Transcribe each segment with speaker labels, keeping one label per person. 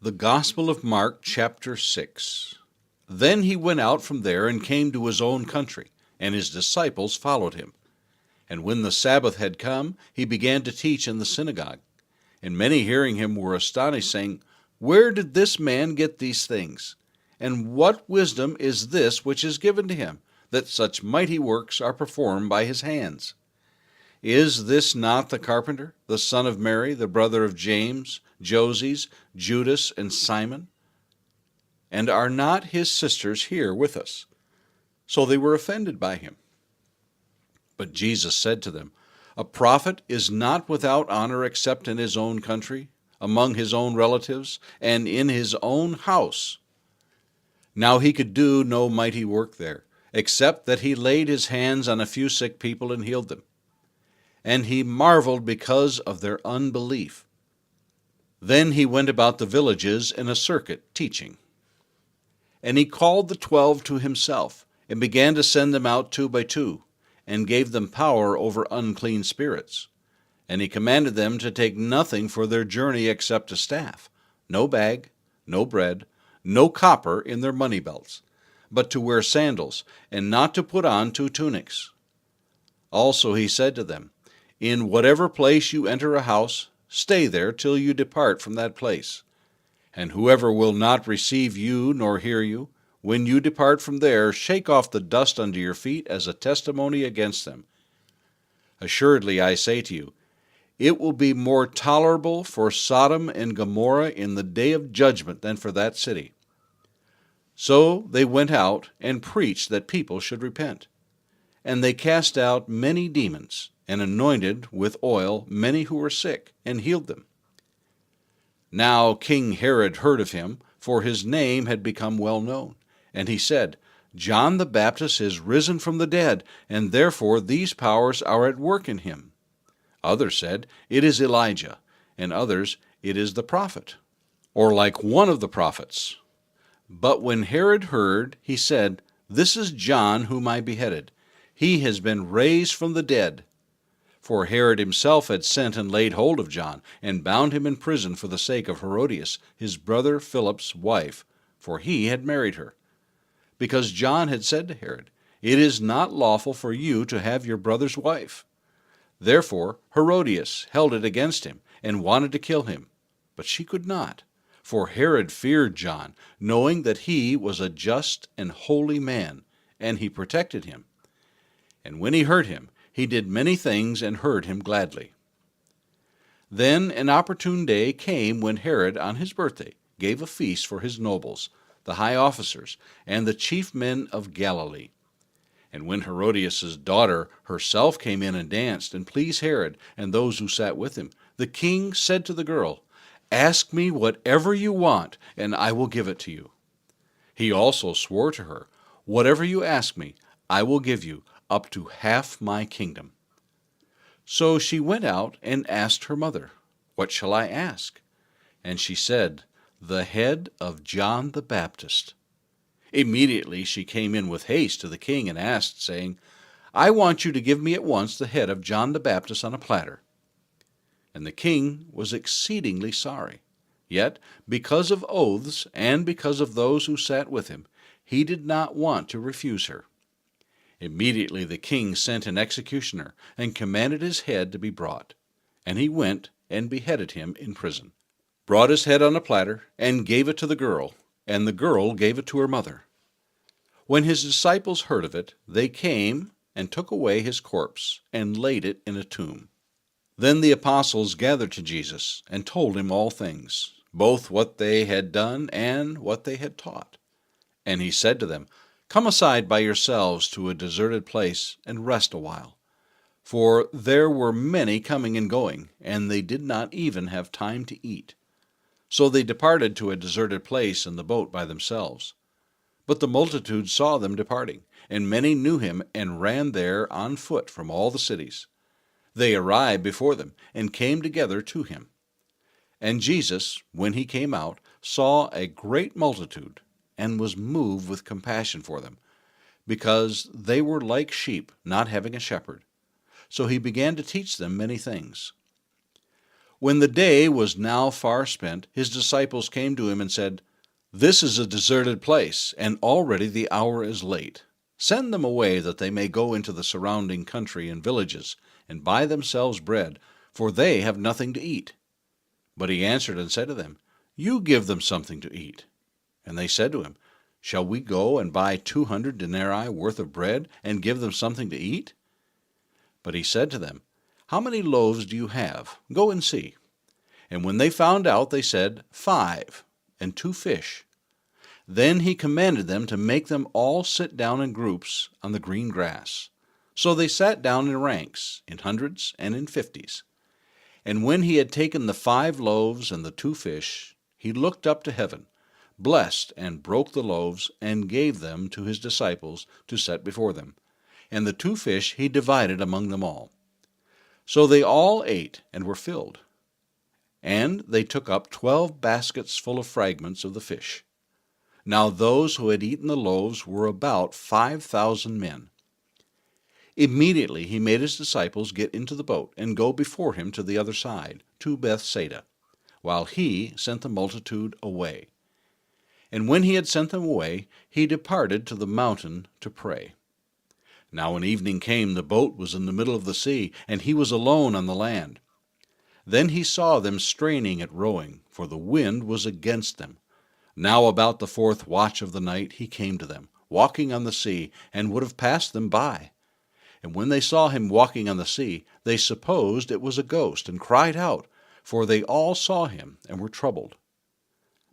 Speaker 1: The Gospel of Mark, chapter 6. Then he went out from there and came to his own country, and his disciples followed him. And when the Sabbath had come, he began to teach in the synagogue. And many hearing him were astonished, saying, Where did this man get these things? And what wisdom is this which is given to him, that such mighty works are performed by his hands? Is this not the carpenter, the son of Mary, the brother of James, Joses, Judas, and Simon? And are not his sisters here with us? So they were offended by him. But Jesus said to them, A prophet is not without honor except in his own country, among his own relatives, and in his own house. Now he could do no mighty work there, except that he laid his hands on a few sick people and healed them. And he marveled because of their unbelief. Then he went about the villages in a circuit, teaching. And he called the 12 to himself, and began to send them out 2 by 2, and gave them power over unclean spirits. And he commanded them to take nothing for their journey except a staff, no bag, no bread, no copper in their money belts, but to wear sandals, and not to put on 2 tunics. Also he said to them, In whatever place you enter a house, stay there till you depart from that place. And whoever will not receive you nor hear you, when you depart from there, shake off the dust under your feet as a testimony against them. Assuredly, I say to you, it will be more tolerable for Sodom and Gomorrah in the day of judgment than for that city. So they went out and preached that people should repent. And they cast out many demons, and anointed with oil many who were sick, and healed them. Now King Herod heard of him, for his name had become well known. And he said, John the Baptist is risen from the dead, and therefore these powers are at work in him. Others said, It is Elijah, and others, It is the prophet, or like one of the prophets. But when Herod heard, he said, This is John whom I beheaded. He has been raised from the dead. For Herod himself had sent and laid hold of John, and bound him in prison for the sake of Herodias, his brother Philip's wife, for he had married her. Because John had said to Herod, It is not lawful for you to have your brother's wife. Therefore Herodias held it against him, and wanted to kill him. But she could not, for Herod feared John, knowing that he was a just and holy man, and he protected him. And when he heard him, he did many things and heard him gladly. Then an opportune day came when Herod, on his birthday, gave a feast for his nobles, the high officers, and the chief men of Galilee. And when Herodias' daughter herself came in and danced, and pleased Herod and those who sat with him, the king said to the girl, Ask me whatever you want, and I will give it to you. He also swore to her, Whatever you ask me, I will give you, up to half my kingdom. So she went out and asked her mother, What shall I ask? And she said, The head of John the Baptist. Immediately she came in with haste to the king and asked, saying, I want you to give me at once the head of John the Baptist on a platter. And the king was exceedingly sorry. Yet, because of oaths and because of those who sat with him, he did not want to refuse her. Immediately the king sent an executioner and commanded his head to be brought. And he went and beheaded him in prison, brought his head on a platter, and gave it to the girl, and the girl gave it to her mother. When his disciples heard of it, they came and took away his corpse, and laid it in a tomb. Then the apostles gathered to Jesus, and told him all things, both what they had done and what they had taught. And he said to them, Come aside by yourselves to a deserted place, and rest a while. For there were many coming and going, and they did not even have time to eat. So they departed to a deserted place in the boat by themselves. But the multitude saw them departing, and many knew him, and ran there on foot from all the cities. They arrived before them, and came together to him. And Jesus, when he came out, saw a great multitude, and was moved with compassion for them, because they were like sheep not having a shepherd. So he began to teach them many things. When the day was now far spent, his disciples came to him and said, "This is a deserted place, and already the hour is late. Send them away that they may go into the surrounding country and villages, and buy themselves bread, for they have nothing to eat." But he answered and said to them, "You give them something to eat." And they said to him, "Shall we go and buy 200 denarii worth of bread, and give them something to eat?" But he said to them, "How many loaves do you have? Go and see." And when they found out, they said, 5, and 2 fish. Then he commanded them to make them all sit down in groups on the green grass. So they sat down in ranks, in hundreds and in 50s. And when he had taken the 5 loaves and the 2 fish, he looked up to heaven, blessed and broke the loaves, and gave them to his disciples to set before them. And the 2 fish he divided among them all. So they all ate and were filled. And they took up 12 baskets full of fragments of the fish. Now those who had eaten the loaves were about 5,000 men. Immediately he made his disciples get into the boat and go before him to the other side, to Bethsaida, while he sent the multitude away. And when he had sent them away, he departed to the mountain to pray. Now when evening came, the boat was in the middle of the sea, and he was alone on the land. Then he saw them straining at rowing, for the wind was against them. Now about the 4th watch of the night he came to them, walking on the sea, and would have passed them by. And when they saw him walking on the sea, they supposed it was a ghost, and cried out, for they all saw him, and were troubled.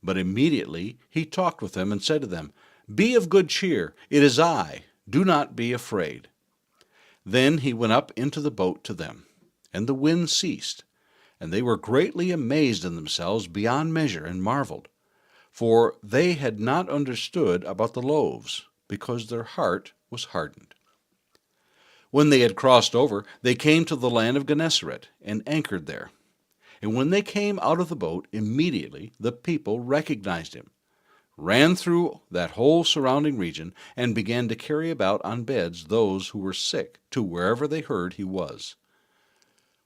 Speaker 1: But immediately he talked with them, and said to them, "Be of good cheer, it is I. Do not be afraid." Then he went up into the boat to them, and the wind ceased, and they were greatly amazed in themselves beyond measure, and marveled, for they had not understood about the loaves, because their heart was hardened. When they had crossed over, they came to the land of Gennesaret, and anchored there. And when they came out of the boat, immediately the people recognized him, ran through that whole surrounding region, and began to carry about on beds those who were sick to wherever they heard he was.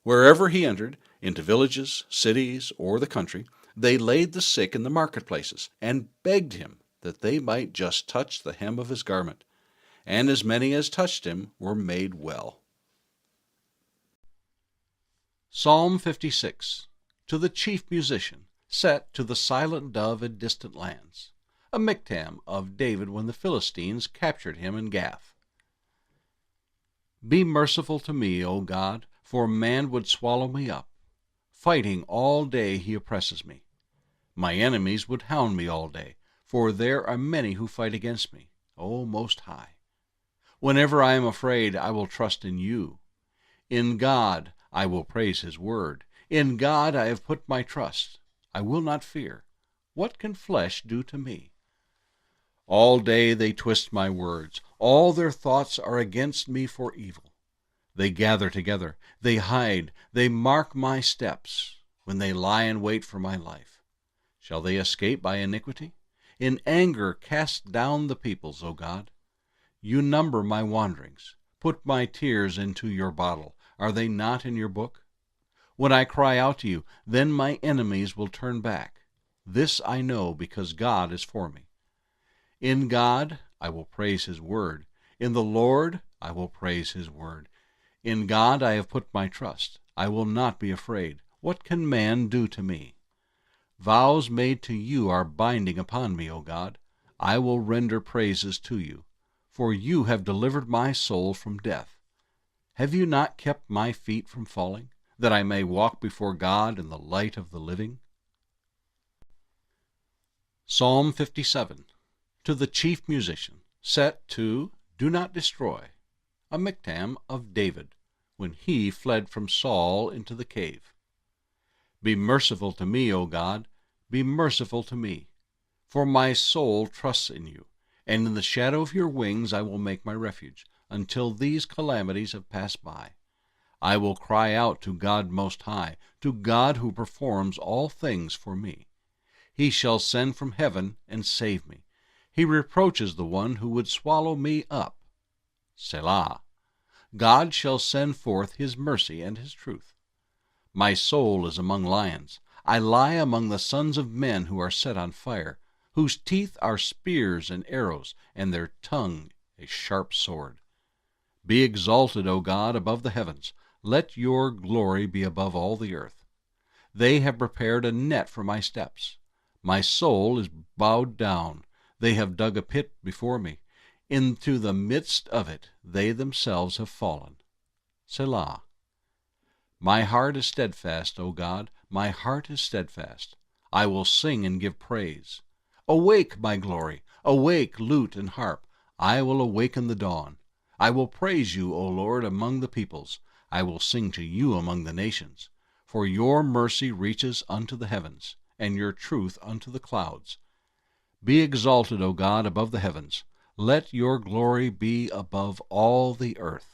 Speaker 1: Wherever he entered, into villages, cities, or the country, they laid the sick in the marketplaces, and begged him that they might just touch the hem of his garment. And as many as touched him were made well. Psalm 56. To the chief musician, set to the silent dove in distant lands. A miktam of David when the Philistines captured him in Gath. Be merciful to me, O God, for man would swallow me up. Fighting all day he oppresses me. My enemies would hound me all day, for there are many who fight against me, O Most High. Whenever I am afraid, I will trust in you. In God I will praise his word. In God I have put my trust. I will not fear. What can flesh do to me? All day they twist my words. All their thoughts are against me for evil. They gather together. They hide. They mark my steps when they lie in wait for my life. Shall they escape by iniquity? In anger cast down the peoples, O God. You number my wanderings. Put my tears into your bottle. Are they not in your book? When I cry out to you, then my enemies will turn back. This I know because God is for me. In God I will praise his word. In the Lord I will praise his word. In God I have put my trust. I will not be afraid. What can man do to me? Vows made to you are binding upon me, O God. I will render praises to you, for you have delivered my soul from death. Have you not kept my feet from falling, that I may walk before God in the light of the living? Psalm 57. To the chief musician, set to Do Not Destroy, a miktam of David, when he fled from Saul into the cave. Be merciful to me, O God, be merciful to me, for my soul trusts in you, and in the shadow of your wings I will make my refuge, until these calamities have passed by. I will cry out to God Most High, to God who performs all things for me. He shall send from heaven and save me. He reproaches the one who would swallow me up. Selah. God shall send forth his mercy and his truth. My soul is among lions. I lie among the sons of men who are set on fire, whose teeth are spears and arrows, and their tongue a sharp sword. Be exalted, O God, above the heavens. Let your glory be above all the earth. They have prepared a net for my steps. My soul is bowed down. They have dug a pit before me. Into the midst of it they themselves have fallen. Selah. My heart is steadfast, O God, my heart is steadfast. I will sing and give praise. Awake, my glory, awake, lute and harp. I will awaken the dawn. I will praise you, O Lord, among the peoples. I will sing to you among the nations. For your mercy reaches unto the heavens, and your truth unto the clouds. Be exalted, O God, above the heavens. Let your glory be above all the earth.